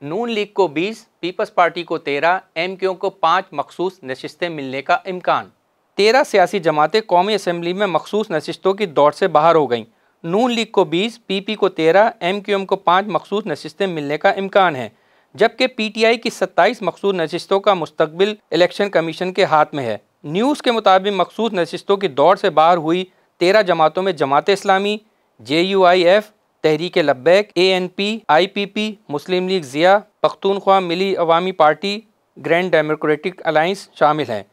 नून league को 20, peoples party को 13, MQM को 5 मखसूस नशिस्तें मिलने का इम्कान। 13 सियासी जमातें कौमी असम्बली में मखसूस नशिस्तों की दौड़ से बाहर हो गईं। नून लीग को 20, PP को 13, MQM को 5 मखसूस नशिस्तें मिलने का इम्कान है, जबकि PTI की 27 मखसूस नशिस्तों का मुस्तकबिल इलेक्शन कमीशन के हाथ में है। न्यूज़ के मुताबिक मखसूस नशिस्तों की दौड़ से बाहर हुई 13 जमातों में जमात इस्लामी, JUIF, तहरीक लब्बैक, ANP, IPP, मुस्लिम लीग ज़िया, पख्तूनख्वा मिली अवामी पार्टी, ग्रैंड डेमोक्रेटिक अलायंस शामिल हैं।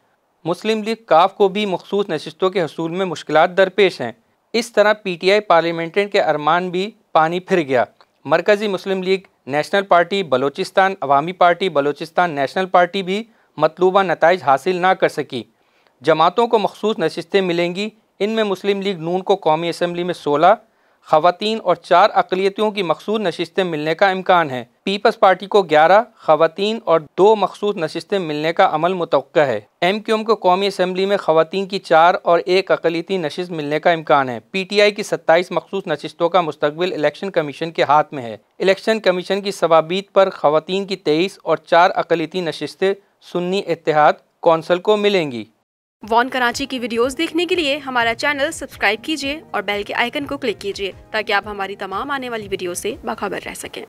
मुस्लिम लीग काफ को भी मखसूस नशिस्तों के हसूल में मुश्किलात दरपेश हैं। इस तरह PTI पार्लियामेंटेशन के अरमान भी पानी फिर गया। मरकज़ी मुस्लिम लीग, नेशनल पार्टी बलोचिस्तान, अवामी पार्टी बलोचिस्तान नेशनल पार्टी भी मतलूबा नताइज हासिल ना कर सकी। जमातों को मखसूस नशिस्तें मिलेंगी। इनमें मुस्लिम लीग नून को कौमी असम्बली में 16, ख़वातीन और 4 अक़लियतियों की मखसूस नशिस्तें मिलने का इम्कान है। पीपल्स पार्टी को 11, ख़वातीन और 2 मखसूस नशिस्तें मिलने का अमल मुतवक्का है। MQM को कौमी असम्बली में ख़वातीन की 4 और 1 अक़लियती नशिस्त मिलने का इम्कान है। PTI की 27 मखसूस नशिस्तों का मुस्तकबिल इलेक्शन कमीशन के हाथ में है। इलेक्शन कमीशन की सवाबीत पर ख़वातीन की 23 और 4 अक़लियती नशिस्तें सुन्नी इत्तेहाद कौंसिल को मिलेंगी। वॉन कराची की वीडियोस देखने के लिए हमारा चैनल सब्सक्राइब कीजिए और बेल के आइकन को क्लिक कीजिए ताकि आप हमारी तमाम आने वाली वीडियो से बाखबर रह सकें।